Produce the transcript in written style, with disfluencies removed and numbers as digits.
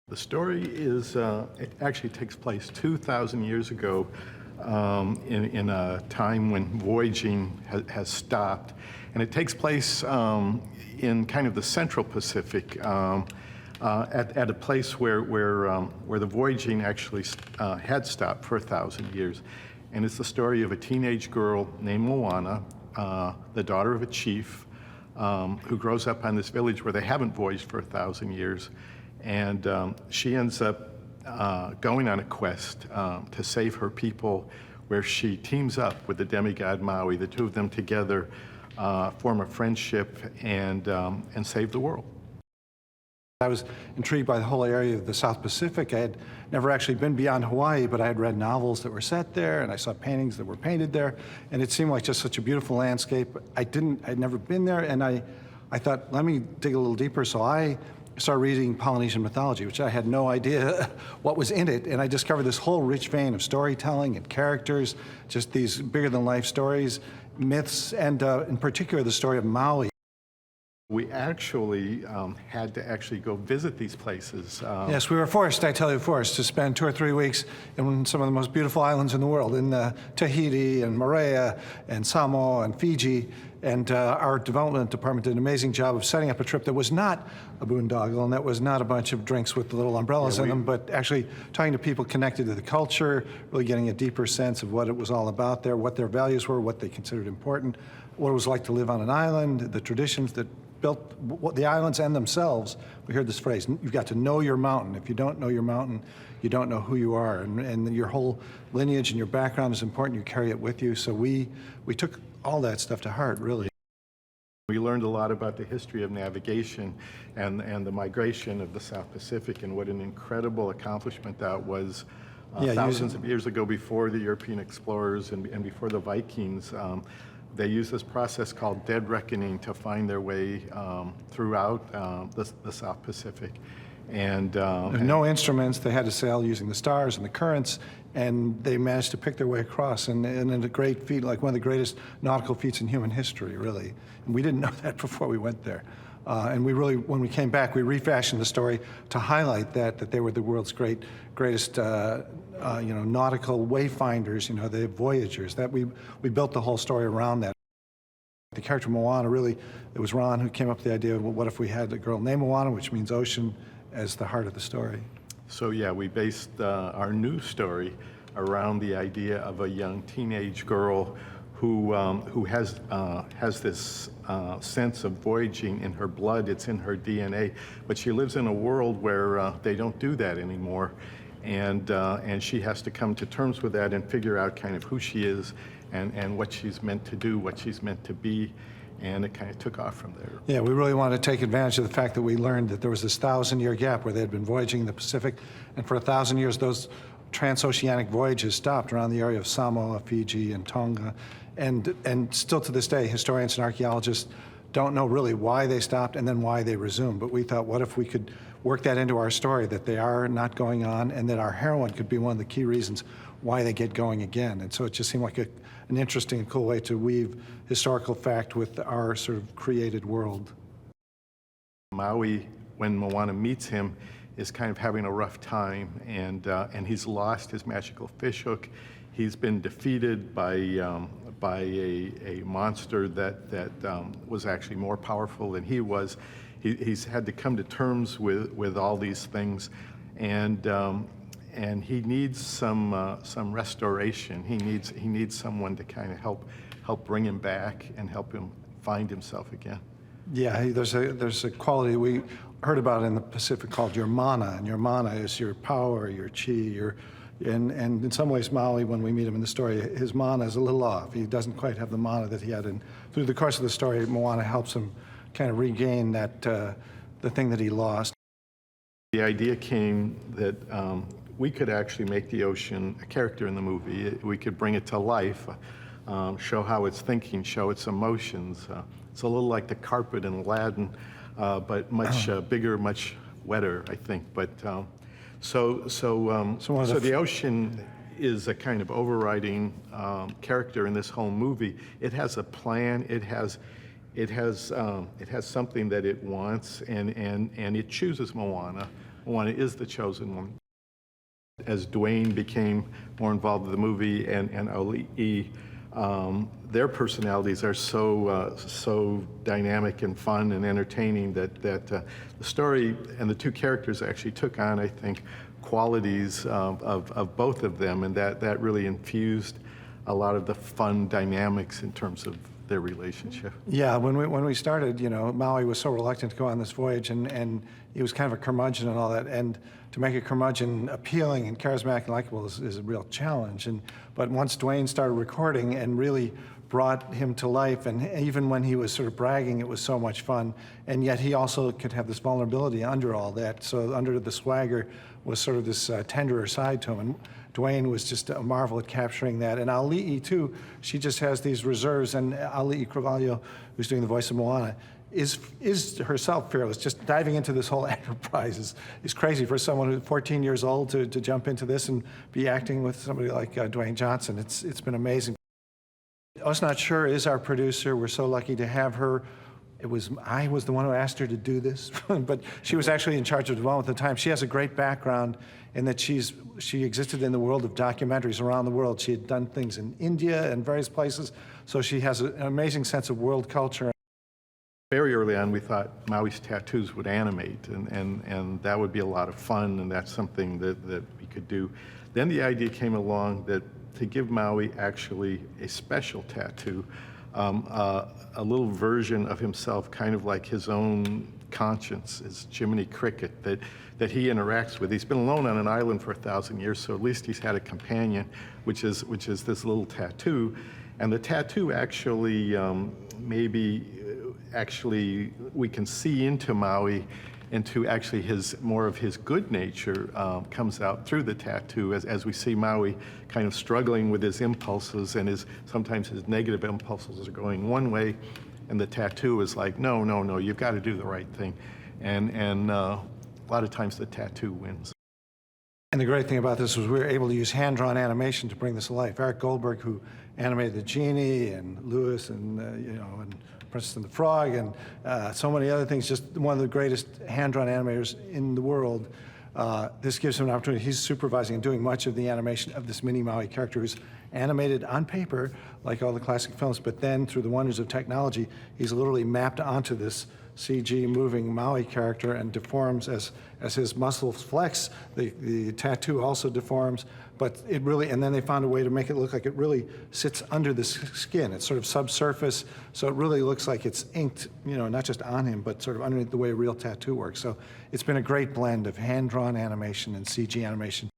The story is, it actually takes place 2,000 years ago in a time when voyaging has stopped. And it takes place in kind of the central Pacific at a place where the voyaging actually had stopped for 1,000 years. And it's the story of a teenage girl named Moana, the daughter of a chief, who grows up on this village where they haven't voyaged for 1,000 years. And she ends up going on a quest to save her people, where she teams up with the demigod Maui. The two of them together form a friendship and save the world. I was intrigued by the whole area of the South Pacific. I had never actually been beyond Hawaii, but I had read novels that were set there, and I saw paintings that were painted there, and it seemed like just such a beautiful landscape. I'd never been there, and I thought, let me dig a little deeper. So I started reading Polynesian mythology, which I had no idea what was in it, and I discovered this whole rich vein of storytelling and characters, just these bigger-than-life stories, myths, and in particular the story of Maui. We actually had to actually go visit these places. Yes, we were forced, to spend 2 or 3 weeks in some of the most beautiful islands in the world, in Tahiti and Moorea and Samoa and Fiji. And our development department did an amazing job of setting up a trip that was not a boondoggle and that was not a bunch of drinks with little umbrellas in them, but actually talking to people connected to the culture, really getting a deeper sense of what it was all about there, what their values were, what they considered important, what it was like to live on an island, the traditions that built the islands and themselves. We heard this phrase, you've got to know your mountain. If you don't know your mountain, you don't know who you are. And your whole lineage and your background is important. You carry it with you. So we took all that stuff to heart, really. We learned a lot about the history of navigation and the migration of the South Pacific, and what an incredible accomplishment that was thousands of years ago, before the European explorers and before the Vikings. They used this process called dead reckoning to find their way throughout the South Pacific. And no instruments. They had to sail using the stars and the currents, and they managed to pick their way across. And in a great feat, like one of the greatest nautical feats in human history, really. And we didn't know that before we went there. And we really, when we came back, we refashioned the story to highlight that they were the world's greatest nautical wayfinders, the voyagers. That we built the whole story around that. The character Moana, really, it was Ron who came up with the idea of, well, what if we had a girl named Moana, which means ocean, as the heart of the story. So yeah, we based our new story around the idea of a young teenage girl who has this sense of voyaging in her blood. It's in her DNA, but she lives in a world where they don't do that anymore, and she has to come to terms with that and figure out kind of who she is and what she's meant to do, what she's meant to be. And it kind of took off from there. Yeah, we really wanted to take advantage of the fact that we learned that there was this 1,000-year gap where they had been voyaging in the Pacific, and for 1,000 years those transoceanic voyages stopped around the area of Samoa, Fiji, and Tonga. And still to this day, historians and archaeologists don't know really why they stopped and then why they resumed. But we thought, what if we could work that into our story, that they are not going on, and that our heroine could be one of the key reasons why they get going again. And so it just seemed like an interesting and cool way to weave historical fact with our sort of created world. Maui, when Moana meets him, is kind of having a rough time, and he's lost his magical fishhook. He's been defeated by a monster that was actually more powerful than he was. He's had to come to terms with all these things, and he needs some restoration. He needs someone to kind of help bring him back and help him find himself again. Yeah, there's a quality we heard about in the Pacific called your mana, and your mana is your power, your chi, and in some ways Maui, when we meet him in the story, his mana is a little off. He doesn't quite have the mana that he had. And through the course of the story, Moana helps him kind of regain that the thing that he lost. The idea came that we could actually make the ocean a character in the movie. We could bring it to life, show how it's thinking, show its emotions. It's a little like the carpet in Aladdin, but much bigger, much wetter, I think. But so the ocean is a kind of overriding character in this whole movie. It has a plan. It has something that it wants, and it chooses Moana Moana is the chosen one. As Dwayne became more involved in the movie and Auli'i, their personalities are so dynamic and fun and entertaining that the story and the two characters actually took on, I think, qualities of both of them, and that really infused a lot of the fun dynamics in terms of their relationship. Yeah, when we started, Maui was so reluctant to go on this voyage, and he was kind of a curmudgeon and all that, and to make a curmudgeon appealing and charismatic and likable is a real challenge. But once Dwayne started recording and really brought him to life, and even when he was sort of bragging, it was so much fun, and yet he also could have this vulnerability under all that. So under the swagger was sort of this tenderer side to him, and Dwayne was just a marvel at capturing that. And Auli'i, too, she just has these reserves, and Auli'i Cravalho, who's doing the voice of Moana, is herself fearless. Just diving into this whole enterprise is crazy for someone who's 14 years old to jump into this and be acting with somebody like Dwayne Johnson. It's been amazing. Osnat Shurer is our producer. We're so lucky to have her. I was the one who asked her to do this, but she was actually in charge of development at the time. She has a great background in that she existed in the world of documentaries around the world. She had done things in India and various places, so she has an amazing sense of world culture. Very early on, we thought Maui's tattoos would animate, and that would be a lot of fun, and that's something that we could do. Then the idea came along that to give Maui actually a special tattoo, a little version of himself, kind of like his own conscience, his Jiminy Cricket that he interacts with. He's been alone on an island for 1,000 years, so at least he's had a companion, which is this little tattoo. And the tattoo actually actually we can see into Maui, into actually more of his good nature comes out through the tattoo as we see Maui kind of struggling with his impulses, and sometimes his negative impulses are going one way, and the tattoo is like, no, you've got to do the right thing. And a lot of times the tattoo wins. And the great thing about this was we were able to use hand-drawn animation to bring this to life. Eric Goldberg, who animated the genie, and Lewis, and and Princess and the Frog, and so many other things. Just one of the greatest hand-drawn animators in the world. This gives him an opportunity. He's supervising and doing much of the animation of this mini Maui character, who's animated on paper, like all the classic films, but then through the wonders of technology, he's literally mapped onto this CG moving Maui character and deforms as his muscles flex. The tattoo also deforms, but it really, and then they found a way to make it look like it really sits under the skin. It's sort of subsurface, so it really looks like it's inked, not just on him, but sort of underneath the way a real tattoo works. So it's been a great blend of hand-drawn animation and CG animation.